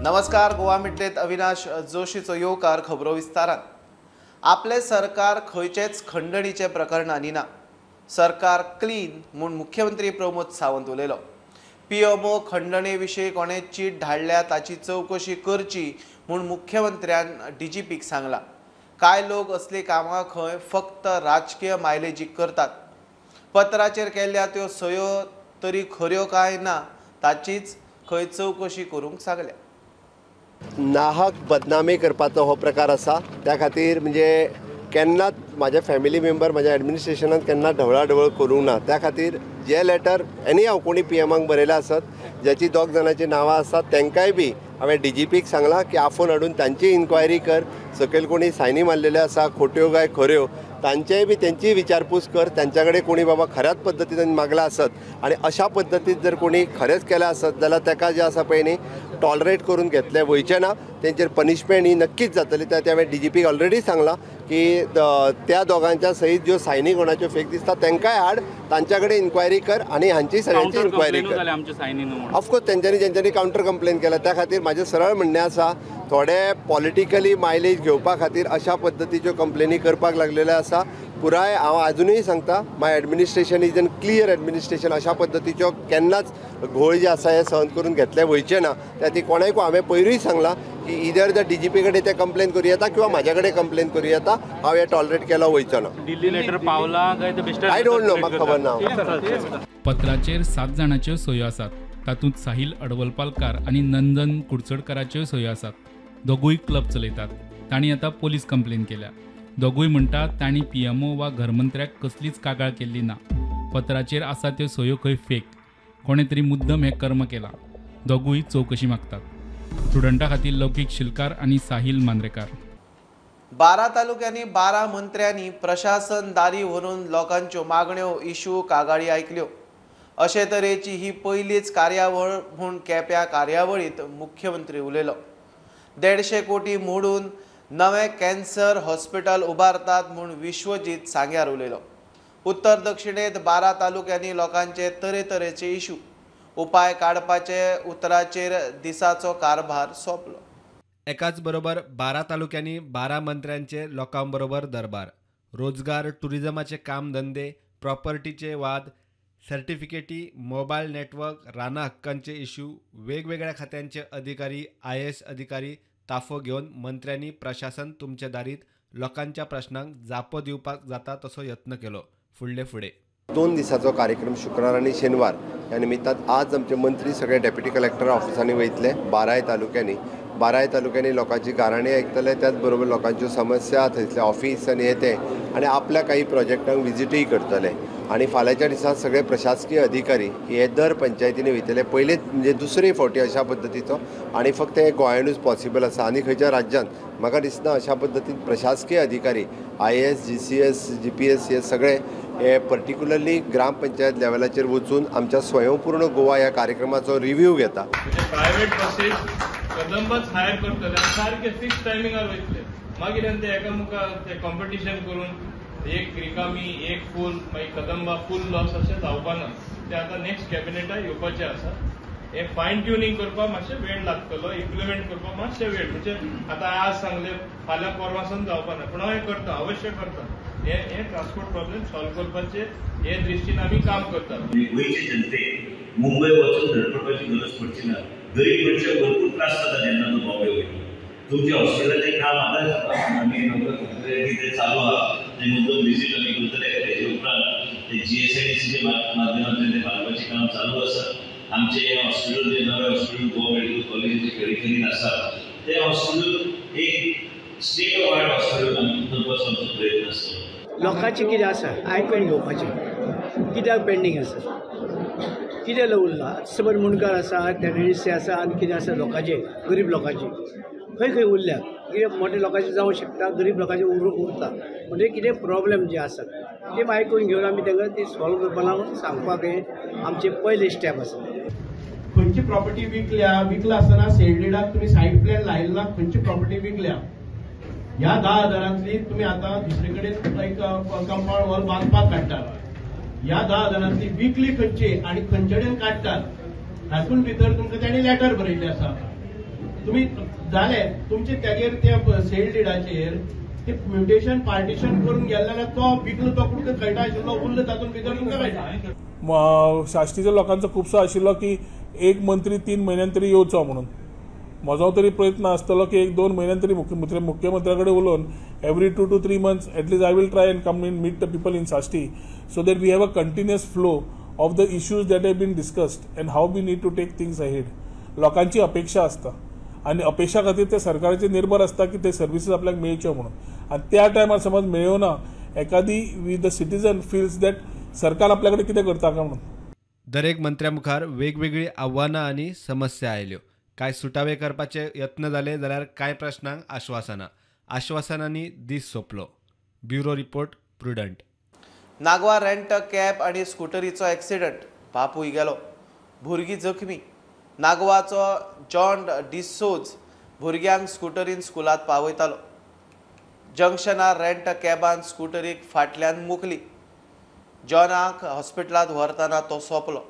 नमस्कार, गोवा मिडलेत अविनाश जोशीचो येवकार खबरो विस्तारान। आपले सरकार खंयचेच खंडणीचे प्रकरण आनिना। सरकार क्लीन म्हूण मुख्यमंत्री प्रमोद सावंत उलयलो। पीएमओ खंडणे विशीं कोणे चीट धाडल्या ताची चवकशी करची म्हूण मुख्यमंत्र्यान डीजीपीक सांगला। कांय लोक असली कामां खंय फक्त राजकीय मायलेजीक करतात। पत्राचेर केल्ल्या त्यो सयो तरी खऱ्यो काय ना ताचीच खंय चवकशी करूंक सांगल्या। नाहक बदनामी करपाचो हो प्रकार आसा, त्या खातीर म्हणजे केन्नाच म्हाजे फॅमिली मेंबर म्हाज्या एडमिनिस्ट्रेशनान केन्ना ढवळाढवळ करूंक ना। त्या खातीर जे लेटर एनी हांव कोणी पीएमाक बरयले आसत ज्याची दोग जाणांची नांवां आसात तांकांय बी हांवें डीजीपीक सांगलां की आफोन हाडून तांची इन्क्वायरी कर। सकयल कोणी सायनी मारलेल्यो आसा खोट्यो काय खऱ्यो तांचेय बी त्यांची विचारपूस कर। त्यांच्या कडेन कोणी बाबा खऱ्याच पद्दतीन मागला आसत आणि अशा पद्दतीन जर कोणी खरेंच केला आसत जाल्यार ताका जे आसा पळय न्ही टॉलरेट करून घेतले वयचे ना। तेंचेर पनिशमेंट ही नक्कीच जातली। त्या हांवें डीजीपीक ऑलरेडी सांगलां की त्या दोगांच्या सयत ज्यो सायनी कोणाच्यो फेक दिसता तांकांय हाड, तांच्या कडेन इन्क्वायरी कर आणि हांची सगळ्यांची इन्क्वायरी कर। ऑफकोर्स तेंच्यांनी काउंटर कंप्लेन केला। त्या खातीर म्हाजें सरळ म्हणणें आसा थोडे पॉलिटिकली मायलेज घेवपा खातीर अशा पद्दतीच्यो कंप्लेनी करपाक लागलेले आसा। पुराय हांव अजुनूय सांगता माय administration is an clear administration. अशा पद्दतीच्यो केन्नाच घोळ जे आसा हे सहन करून घेतले वयचे ना। त्या ती कोणायक हांवें पयरूय सांगलां की इधर द डीजीपी कडेन ते कंप्लेन करूं येता किंवा म्हाज्या कडेन कंप्लेन करूं येता। हांव हे टॉलरेट केलो वयचो ना। दिल्ली लेटर पावला काय ते बेस्टर आय डोंट नो, म्हाका खबर ना। पत्राचेर 7 जाणांच्यो सयो आसात। तातूंत साहिल अडवलपालकार आनी नंदन कुडचडकराच्यो सयो आसात। दोगूय क्लब चलयतात। तांणी आतां पोलीस कंप्लेन केल्या। दोगूय म्हणटात तांणी पीएमओ वा घरमंत्र्याक कसलीच कागाळ केल्ली ना। पत्राचेर आसा त्यो सयो खंय फेक, कोणे तरी मुद्दम हें कर्म केलां। दोगूय चवकशी मागतात। स्टुडंटा खातीर लौकीक शिलकार आनी साहिल मांद्रेकार। 12 तालुक्यांनी 12 मंत्र्यांनी प्रशासन दारी व्हरून लोकांच्यो मागण्यो इशू कागाळी आयकल्यो। अशे तरेची ही पयलीच कार्यावळ म्हूण केप्या कार्यावळीत मुख्यमंत्री उलयलो। 150 कोटी मोडून नवे कॅन्सर हॉस्पिटल उबारतात म्हूण विश्वजीत सांग्यार उलयलो। उत्तर दक्षिणेत 12 तालुक्यांनी लोकांचे तरेतरेचे इशू उपाय काडपाचे उतराचेर दिसाचो कारभार सोंपलो। एकाच बरोबर 12 तालुक्यांनी 12 मंत्र्यांचे लोकांबरोबर दरबार। रोजगार, टुरिझमाचे काम धंदे, प्रॉपर्टीचे वाद, सर्टिफिकेटी, मोबाईल नेटवर्क, राना हक्कांचे इशू, वेगवेगळ्या खात्यांचे अधिकारी, IAS अधिकारी ताफो घेवन मंत्र्यांनी प्रशासन तुमच्या दारीत लोकांच्या प्रश्नांक जापो दिवपाक जाता तसो यत्न केलो। फुडले 2 दिसाचो कार्यक्रम शुक्रार आणि शेनवार ह्या निमित्तान आज आमचे मंत्री सगळे डेप्युटी कलेक्टर ऑफिसांनी वयतले 12 तालुक्यांनी। 12 तालुक्यांनी लोकांची गाराणी आयकतले, त्याच बरोबर लोकांच्यो समस्या थंयसले ऑफिस आनी येते आणि आपल्या काही प्रोजेक्टांक विजिटूय करतले। आणि फाल्यांच्या दिसांत सगळे प्रशासकीय अधिकारी हे दर पंचायतींनी वयतले। पयलेच म्हणजे दुसरे फावटी अशा पद्दतीचो आणि फक्त हे गोंयानूच पॉसिबल आसा। आनी खंयच्या राज्यांत म्हाका दिसना अशा पद्दतीन प्रशासकीय अधिकारी IAS, GCS, GPS हे सगळे हे पर्टिक्युलरली ग्रामपंचायत लेवलाचेर वचून आमच्या स्वयंपूर्ण गोवा ह्या कार्यक्रमाचो रिव्ह्यू घेता। प्रायव्हेट बसीस कदंबच हायर करतले सारखे फिक्स टायमिंगार वयतले। मागीर ते एकामेका ते कॉम्पिटिशन करून एक रिकामी एक फूल मागीर कदंबा फूल लॉस अशें जावपा ना। ते आतां नेक्स्ट कॅबिनेटाक येवपाचें आसा। हे फायन ट्युनिंग करपाक मातशें वेळ लागतलो, इम्प्लिमेंट करपाक मातशें वेळ म्हणजे आतां आज सांगले फाल्यां परवासन जावपा ना, पूण हांव हें करता, अवश्य करता। हे ट्रान्सपोर्ट प्रॉब्लेम सॉल्व करपाचे हे दृश्टीन आमी काम करतात। गोंयचे जनतेक मुंबय वचून धडपडपाची गरज पडची ना। गरीब मनशाक भरपूर त्रास जाता जेन्ना तो बॉम्बे वयता। तुमचे हॉस्पिटलाचें काम आतां आमी कितें चालू आहा ते मुद्दम विजीट आमी करतले। तेजे उपरांत ते GSIDCच्या माध्यमांतल्यान ते बांदपाचें काम चालू आसा। आमचे हॉस्पिटल जे नवे हॉस्पिटल गोवा मेडिकल कॉलेजीचे पेरिफेरीन आसा ते हॉस्पिटल एक स्टेट ऑफ आर्ट हॉस्पिटल आमी करपाचो आमचो प्रयत्न आसता। लोकांचें कितें आसा आयकून घेवपाचें, कित्याक पेंडींग आसा, कितें उरला। समज मुणकार आसा, टॅररिस्ट आसा आनी कितें आसा लोकांचे, गरीब लोकांचे खंय उरल्या। कितें मोठ्या लोकांचे जावं शकता, गरीब लोकांचे उरता। म्हणजे कितें प्रॉब्लेम जे आसात ते आयकून घेवन आमी तांकां ती सॉल्व करपा लागून सांगपाक हें आमचें पयलें स्टेप आसा। खंयची प्रॉपर्टी विकला आसतना सेल्डेडाक तुमी सायड प्लॅन लायला, खंयची प्रॉपर्टी विकल्या ह्या 10,000तली तुमी आतां दुसरे कडेन एक कंपाउंड वॉल बांदपाक काडटात। ह्या 10,000तली विकली खंयची आनी खंयचे कडेन काडटात हातून भितर तुमकां तांणी लेटर बरयल्लें आसा। तुम्ही जाले तुमचे त्याचेर त्या सेल डिडाचेर ते म्युटेशन पार्टिशन करून गेले जाल्यार तो विकलो तो कुठे कळटा आशिल्लो उरलो तातूंत भितर तुमकां कळटा. शाश्टीच्या लोकांचो खुबसो आशिल्लो की एक मंत्री 3 म्हयन्यान तरी येवचो म्हणून. म्हजो तरी प्रयत्न आसतलो की 1-2 म्हयन्यान तरी मुख्यमंत्र्या कडेन उलोवन every 2 to 3 months at least I will try and come in meet the people in Sashti so that we have a continuous flow of the issues that have been discussed and how we need to take things ahead. लोकांची अपेक्षा आसता आनी अपेक्षा खातीर ते सरकाराचेर निर्भर आसता की ते सर्विसीस आपल्याक मेळच्यो म्हणून. आनी त्या टायमार समज मेळ्यो ना एखादी we the citizen feels that सरकार आपल्या कडेन कितें करता काय म्हणून. दरेक मंत्र्या मुखार वेगवेगळी आव्हानां आनी समस्या आयल्यो. कांय सुटावे करपाचे यत्न जाले जाल्यार कांय प्रश्नांक आश्वासनांनी दीस सोंपलो. Bureau report prudent. Nagwa rent cab आनी स्कुटरीचो एक्सिडंट बापूय गेलो, भुरगीं जखमी. नागवाचो जॉन डिसोज भुरग्यांक स्कुटरीन स्कुलात पावयतालो. जंक्शनार रेंट कॅबान स्कुटरीक फाटल्यान मुकली. जॉनाक हॉस्पिटलांत व्हरतना तो सोंपलो.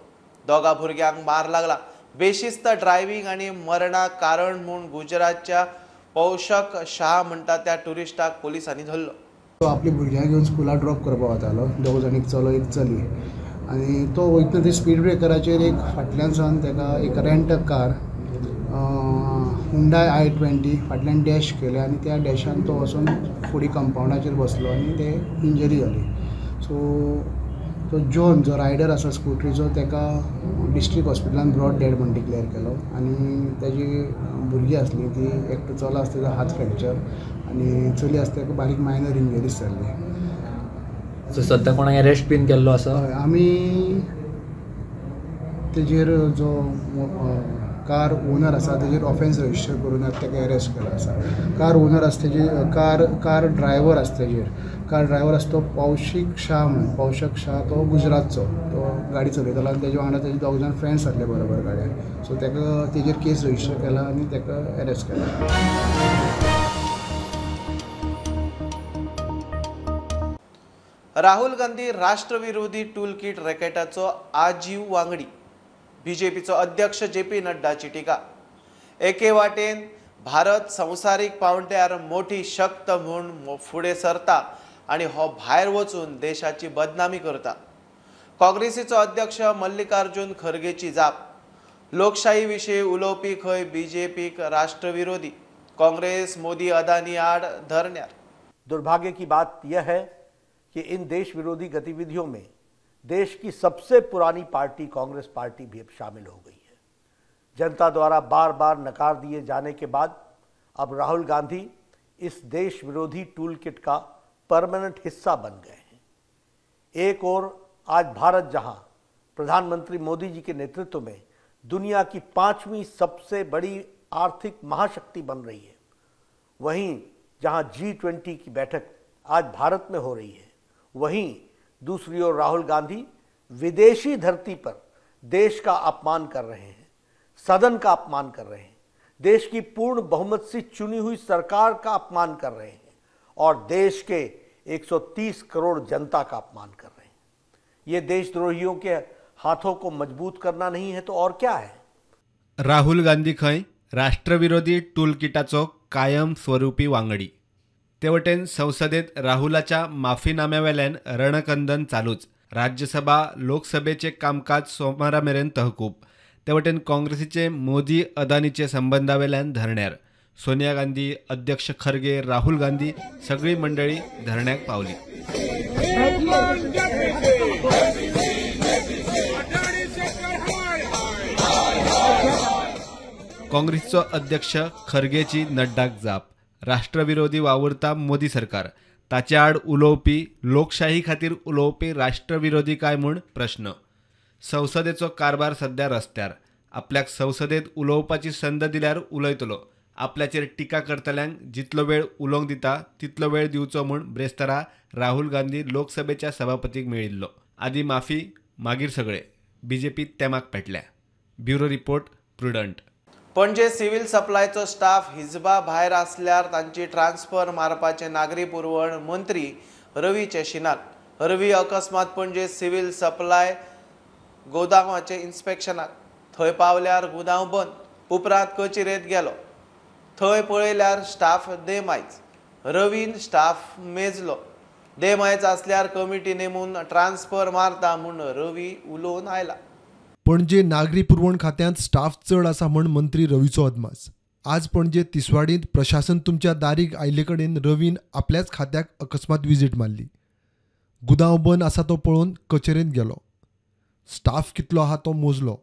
दोगा भुरग्यांक मार लागला. बेशिस्त ड्रायव्हिंग आनी मरणाक कारण म्हूण गुजरातच्या पौशक शाह म्हणटा त्या ट्युरिस्टाक पोलिसांनी धरलो. तो आपली भुरग्यांक घेवन स्कुलाक ड्रॉप करपाक वतालो. दोग जाण, एक चलो एक चली. आनी तो वयतना ते स्पीड ब्रेकराचेर एक फाटल्यानसान ताका एक रेंट कार हुंडाय i20 फाटल्यान डॅश केले आनी त्या डॅशान तो वचून फुडें कंपाउंडाचेर बसलो आनी ते इंजरी जाली. सो तो जॉन जो रायडर आसा स्कुटरीचो ताका डिस्ट्रिक्ट हॉस्पिटलान ब्रॉड डेड म्हणून डिक्लेअर केलो. आनी ताजी भुरगीं आसली ती एकटो चलो आसा ताजो हात फ्रॅक्चर आनी चली आसा ताका बारीक मायनर इंजरीज जाल्ली. सो सद्या कोणाक अरेस्ट बीन केल्लो आसा? आमी तेजेर जो कार ओनर आसा तेजेर ऑफेन्स रजिस्टर करून ताका अरेस्ट केलो आसा. कार ओनर आसा तेजे कार ड्रायव्हर आसा तेजेर. कार ड्रायव्हर आसा तो पौशक शाह तो गुजरातचो. तो गाडी चलयतालो आनी तेजे वांगडा तेजे 2 जाण फ्रेंड्स आसले बरोबर गाड्यान. सो ताका तेजेर केस रजिस्टर केला आनी ताका अरेस्ट केला. राहुल गांधी राष्ट्रविरोधी टूलकिट रॅकेटाचो आजीव वांगडी. बीजेपीचो अध्यक्ष JP नड्डाची टिका. एके वाटेन भारत संवसारीक पावंड्यार मोठी शक्त म्हूण फुडें सरता आनी हो भायर वचून देशाची बदनामी करता. काँग्रेसीचो अध्यक्ष मल्लिकार्जुन खरगेची जाप. लोकशाही विशीं उलोवपी खंय बीजेपीक राष्ट्रविरोधी. काँग्रेस मोदी अदानी आड धरण्यार. दुर्भाग्य की बात यह है कि इन देश विरोधी गतिविधियों में देश की सबसे पुरानी पार्टी कांग्रेस पार्टी भी अब शामिल हो गई है. जनता द्वारा बार बार नकार दिए जाने के बाद अब राहुल गांधी इस देश विरोधी टूल किट का परमानेंट हिस्सा बन गए हैं. एक ओर आज भारत जहां प्रधानमंत्री मोदी जी के नेतृत्व में दुनिया की 5वीं सबसे बड़ी आर्थिक महाशक्ति बन रही है, वहीं जहां G20 की बैठक आज भारत में हो रही है, वहीं दूसरी ओर राहुल गांधी विदेशी धरती पर देश का अपमान कर रहे हैं, सदन का अपमान कर रहे हैं, देश की पूर्ण बहुमत से चुनी हुई सरकार का अपमान कर रहे हैं और देश के 130 करोड़ जनता का अपमान कर रहे हैं. ये देशद्रोहियों के हाथों को मजबूत करना नहीं है तो और क्या है. राहुल गांधी खंय राष्ट्रविरोधी टूलकिटाचो कायम स्वरूपी वांगडी. तेवटेन संसदेत राहुलाच्या माफीनाम्यावेल्यान रणकंदन चालूच. राज्यसभा लोकसभेचे कामकाज सोमारा मेरेन तहकूब. तेवटेन काँग्रेसीचे मोदी अदानीचे संबंधावेल्यान धरण्यार. सोनिया गांधी, अध्यक्ष खरगे, राहुल गांधी सगळी मंडळी धरण्याक पावली. काँग्रेसचो अध्यक्ष खरगेची नड्डाक जाप. राष्ट्रविरोधी वावुरता मोदी सरकार. ताचे आड उलोवपी, लोकशाही खातीर उलोवपी राष्ट्रविरोधी काय म्हूण प्रश्न. संसदेचो कारभार सध्या रस्त्यार. आपल्याक संसदेत उलोवपाची संद दिल्यार उलयतलो. आपल्याचेर टिका करतल्यांक जितलो वेळ उलोवंक दिता तितलो वेळ दिवचो म्हूण ब्रेस्तारा राहुल गांधी लोकसभेच्या सभापतीक मेळिल्लो. आदी माफी, मागीर सगळे. बीजेपी तेमाक पेटल्या. Bureau report Prudent. Panaji civil सप्लायचो स्टाफ हिजबा भायर आसल्यार तांची ट्रान्सफर मारपाचे नागरी पुरवण मंत्री रवी चेशिनाल. रवी अकस्मात पणजे सिव्हिल सप्लाय गोदामाचे इन्स्पेक्शनाक. थंय पावल्यार गुदांव बंद. उपरांत कचेरेंत गेलो. थंय पळयल्यार स्टाफ देमायज. रवीन स्टाफ मेजलो. देमायज आसल्यार कमिटी नेमून ट्रान्सफर मारता म्हूण रवी उलोवन आयला. पणजे नागरी पुरवण खात्यांत स्टाफ चड आसा म्हूण मंत्री रवीचो अदमास. आज पणजे तिसवाडींत प्रशासन तुमच्या दारीक आयिल्ले कडेन रवीन आपल्याच खात्याक अकस्मात विजीट मारली. गुदांव बंद आसा तो पळोवन कचेरेंत गेलो. स्टाफ कितलो आहा तो मोजलो.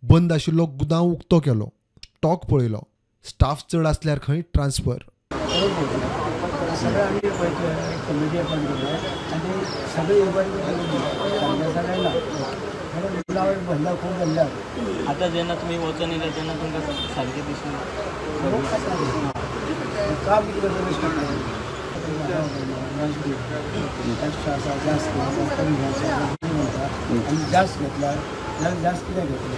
बंद आशिल्लो गुदांव उक्तो केलो. टॉक पळयलो. स्टाफ चड आसल्यार खंय ट्रान्सफर. सगळं आम्ही कमिटी आपण केलं आणि सगळे भरला खूप भरला. आता जेन्ना तुमी वचून येयले तेन्ना तुमकां सारकें दिसलें काम कितें जास्त घेतला जाल्यार जास्त कितें घेतलें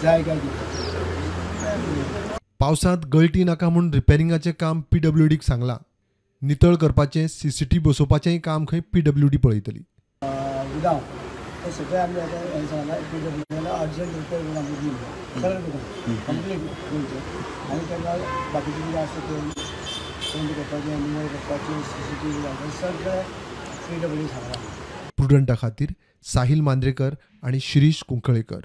जाय काय पावसांत गळटी नाका म्हूण रिपेरिंगाचें काम PWDक सांगलां. नितळ करपाचें CCTV बसोवपाचेंय काम खंय PWD पळयतली. गुदांव हे सगळें आमी आतां हें सांगलां PWDला अर्जंट रिपेर करून आमी दिलें सगळें गुदांव कंप्लीट करचें आनी तेका बाकीचें कितें आसा तें पेंट करपाचें निवळ करपाचें CCTV घालपाचें सगळें PWD सांगलां. प्रुडंटा खातीर साहिल मांद्रेकर आनी शिरीश कुंकळेकर.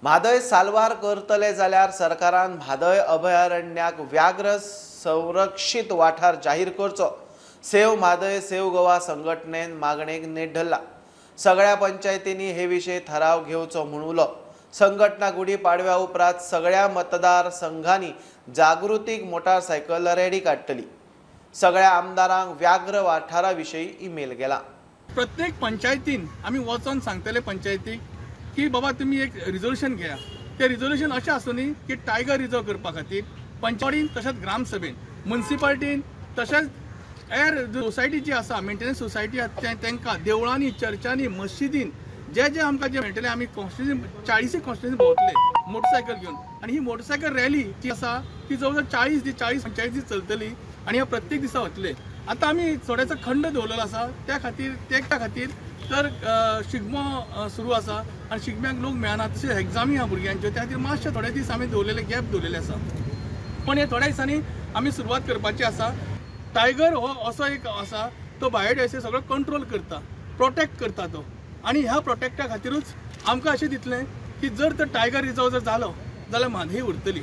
म्हादय साल्वार करतले जाल्यार सरकारान म्हादय अभयारण्याक व्याघ्र संरक्षीत वाठार जाहीर करचो. सेव म्हादय सेव गोवा संघटनेन मागणेक नेट धरला. सगळ्या पंचायतींनी हे विशयी ठराव घेवचो म्हूण उलो. संघटना गुडी पाडव्या उपरांत सगळ्या मतदार संघांनी जागृतीक मोटारसायकल रॅली काडटली. सगळ्या आमदारांक व्याघ्र वाठारा विशयी ईमेल गेला. प्रत्येक पंचायतीन आमी वचोन सांगतले पंचायतीक की बाबा तुम्ही एक रिझोल्युशन घ्या. ते रिझोल्युशन अशें आसूं न्ही की टायगर रिजर्व करपा खातीर पंचायतीन तशेंच ग्रामसभेन म्युनिसिपालिटीन तशेंच हेर सोसायटी जी आसा मेंटेनन्स सोसायटी तांकां देवळांनी चर्चांनी मस्जिदीन जे जे आमकां जे मेळटले आमी कॉन्स्टिट्युन्सी 40 कॉन्स्टिट्युन्सी भोंवतले मोटरसायकल घेवन आनी ही मोटरसायकल रॅली जी आसा ती जवळ जवळ 40 पंचायती चलतली आनी ह्या प्रत्येक दिसा वतले. आतां आमी थोडेसो खंड दवरलेलो आसा त्या खातीर तर शिगमो सुरू आसा आनी शिगम्याक लोक मेळना तशें एग्जामी आहा भुरग्यांच्यो त्या खातीर मातशे थोडे दीस आमी दवरलेले गॅप दवरलेले आसा. पण हे थोड्या दिसांनी आमी सुरवात करपाची आसा. टायगर हो असो एक आसा तो बायोडायवर्सिटी सगळो कंट्रोल करता प्रोटेक्ट करता तो आनी ह्या प्रोटेक्टा खातीरूच आमकां अशें दिसलें की जर तर टायगर रिजर्व जर जालो जाल्यार म्हादय उरतली.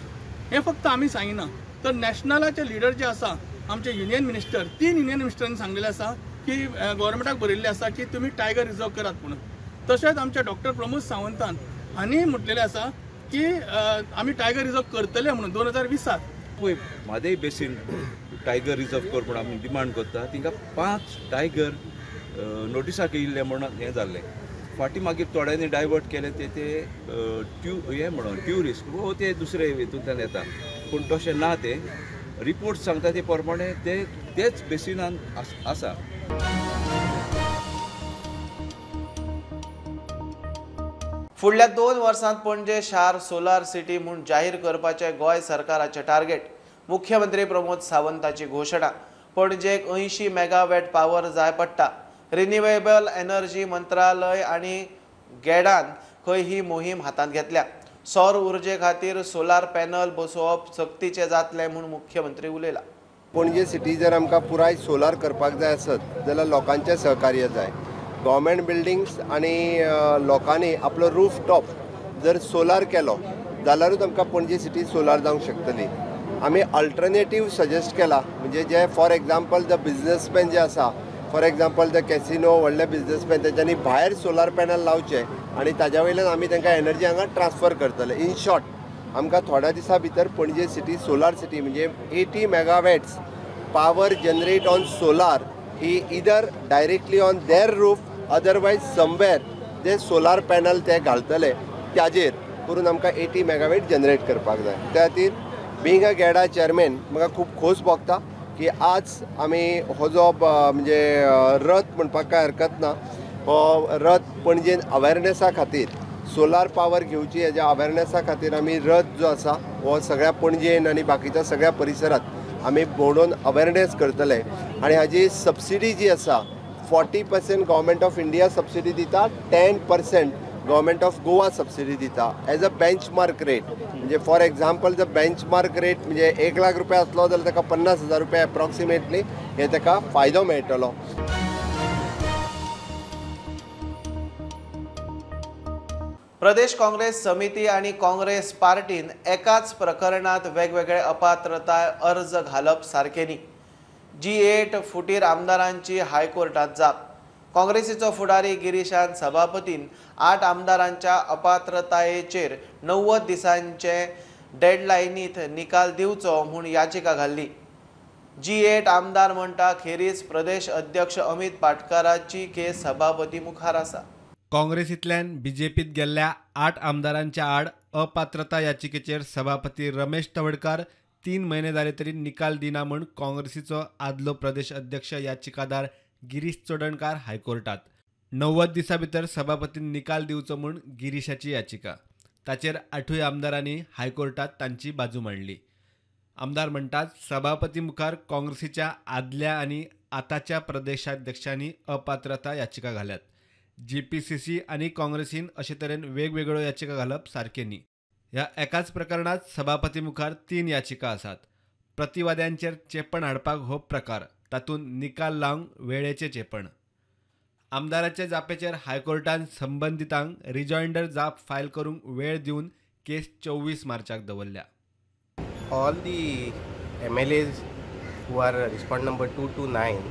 हें फक्त आमी सांगिना तर नॅशनलाचे लिडर जे आसा आमचे युनियन मिनिस्टर 3 युनियन मिनिस्टरांनी सांगलेलें आसा की गव्हर्मेंटाक बरयल्लें आसा की तुमी टायगर रिजर्व करात म्हणून. तशेंच आमच्या डॉक्टर प्रमोद सावंतान हांणी म्हटलेलें आसा की आमी टायगर रिजर्व करतले म्हणून 2020 पळय म्हादय बेसीन टायगर रिजर्व कर म्हणून आमी डिमांड करता. तिंका 5 टायगर नोटिसाक येयल्ले म्हणून हें जाल्लें. फाटीं मागीर थोड्यांनी डायवर्ट केले ते हें म्हणून ट्युरिस्ट वो ते दुसरे हितूंतल्यान येता पूण तशें ना. ते रिपोर्ट सांगता ते प्रमाणे तेच बेसिनान आसा. फुडल्या 2 वर्सांत पणजे शार सोलार सिटी म्हूण जाहीर करपाचे गोंय सरकाराचे टार्गेट. मुख्यमंत्री प्रमोद सावंताची घोशणा. पणजेक 80 मेगावॅट पावर जाय पडटा. रिन्युएबल एनर्जी मंत्रालय आनी गॅडान खंय ही मोहीम हातांत घेतल्या. सौर उर्जे खातीर सोलार पॅनल बसोवप सक्तीचे जातले म्हूण मुख्यमंत्री उलयला. पणजे सिटी जर आमकां पुराय सोलार करपाक जाय आसत जाल्यार लोकांचें सहकार्य जाय. गव्हर्मेंट बिल्डिंग्स आनी लोकांनी आपलो रूफ टॉप जर सोलार केलो जाल्यारूच आमकां पणजे सिटी सोलार जावंक शकतली. आमी अल्टरनेटीव सजेस्ट केला म्हणजे J for example the businessman जे आसा फॉर एग्जाम्पल द कॅसिनो व्हडले बिझनेसमॅन तेंच्यांनी भायर सोलार पॅनल लावचे आनी ताज्या वयल्यान आमी तांकां एनर्जी हांगा ट्रान्सफर करतले. इन शॉर्ट आमकां थोड्या दिसा भितर पणजे सिटी सोलार सिटी म्हणजे 80 megawatts power generate on solar ही either directly on their roof otherwise somewhere जे सोलार पॅनल ते घालतले त्याचेर करून आमकां 80 मेगावॅट जनरेट करपाक जाय. त्या खातीर बींग अ गॅडा चेअरमॅन म्हाका खूब खोस भोगता की आज आमी हो जो म्हणजे रथ म्हणपाक काय हरकत ना हो रथ पणजेन अवेरनेसा खातीर सोलार पावर घेवची हेज्या अवेरनेसा खातीर आमी रथ जो आसा हो सगळ्या पणजेन आनी बाकीच्या सगळ्या परिसरांत आमी भोंवडोवन अवेरनेस करतले. आनी हाजी सबसिडी जी आसा 40% गव्हर्मेंट ऑफ इंडिया सबसिडी दिता. 10% गव्हर्मेंट ऑफ गोवा सबसिडी दिता एज अ बेंचमार्क रेट. म्हणजे फॉर एक्झाम्पल जर बेंचमार्क रेट म्हणजे 1 लाख रुपया असलो जाल्यार ताका 50,000 रुपया एप्रॉक्सिमेटली हे ताका फायदो मेळटलो. प्रदेश काँग्रेस समिती आणि काँग्रेस पार्टीन एकाच प्रकरणात वेगवेगळे अपात्रताय अर्ज घालप सारखे न्ही. G8 फुटीर आमदारांची हायकोर्टात जाप. काँग्रेसीचो फुडारी गिरीशान सभापतीन 8 आमदारांच्या अपात्रतायेचेर 90 दिसांचे डेडलायनीत निकाल दिवचो म्हूण याचिका घाल्ली. G8 आमदार म्हणटा खेरीज प्रदेश अध्यक्ष अमित पाटकराची केस सभापती मुखार आसा. काँग्रेसींतल्यान बीजेपीत गेल्ल्या 8 आमदारांच्या आड अपात्रता याचिकेचेर सभापती रमेश तवडकार 3 महिने जाले तरी निकाल दिना म्हूण काँग्रेसीचो आदलो प्रदेश अध्यक्ष याचिकादार गिरीश चोडणकार हायकोर्टात. 90 दिसां भितर सभापतीन निकाल दिवचो म्हूण गिरीशाची याचिका. ताचेर 8 आमदारांनी हायकोर्टात तांची बाजू मांडली. आमदार म्हणटात सभापती मुखार काँग्रेसीच्या आदल्या आनी आताच्या प्रदेशाध्यक्षांनी अपात्रता याचिका घाल्यात. GPCC आनी काँग्रेसीन अशे तरेन वेगवेगळ्यो याचिका घालप सारकें न्ही. ह्या एकाच प्रकरणात सभापती मुखार 3 याचिका आसात. प्रतिवाद्यांचेर चेपण हाडपाक हो प्रकार, तातूंत निकाल लावंक वेळेचें चेपण. आमदाराचे जापेचेर हायकोर्टान संबंधितांक रिजॉइंडर जाप फायल करूंक वेळ दिवन केस 24 मार्चाक दवरल्या. All the MLAs who are respondent number 2 to 9,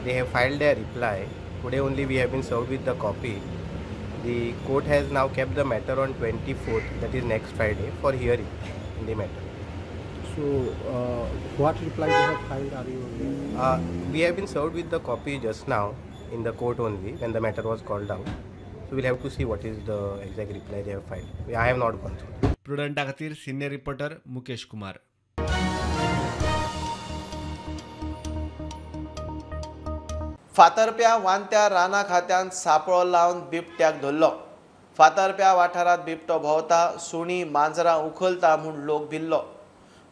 they have filed their reply. Today only we have been served with the copy. The court has now kept the matter on 24th, that is next Friday, for hearing in the matter. So, what reply you have filed are you? We have been served with the copy just now in the court only when the matter was called out. So we'll have to see what is the exact reply they have filed. I have not gone through. प्रुडंटा खातीर senior reporter Mukesh Kumar. फातर्प्या वांत्या राना खात्यान सापळो लावन बिबट्याक धरलो. फातर्प्या वाठारांत बिबटो भोंवता, सुणी मांजरां उखलता म्हूण लोक भिल्लो.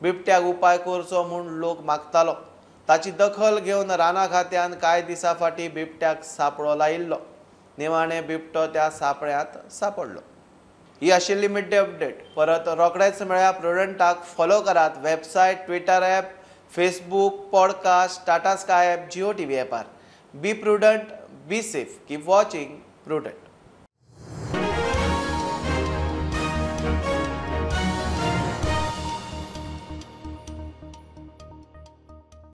बिबट्याक उपाय करचो म्हूण लोक मागतालो. ताची दखल घेवन राना खात्यान कांय दिसां फाटीं बिबट्याक सापळो लायिल्लो. निमाणे बिबटो त्या सापळ्यांत सापडलो. ही आशिल्ली मिड डे अपडेट. परत रोखडेच मेळया. प्रुडंटाक फॉलो करात. Website, Twitter app, Facebook, podcast, Tata Sky app, Jio TV ॲपार. Be Prudent, be safe. Keep watching prudent.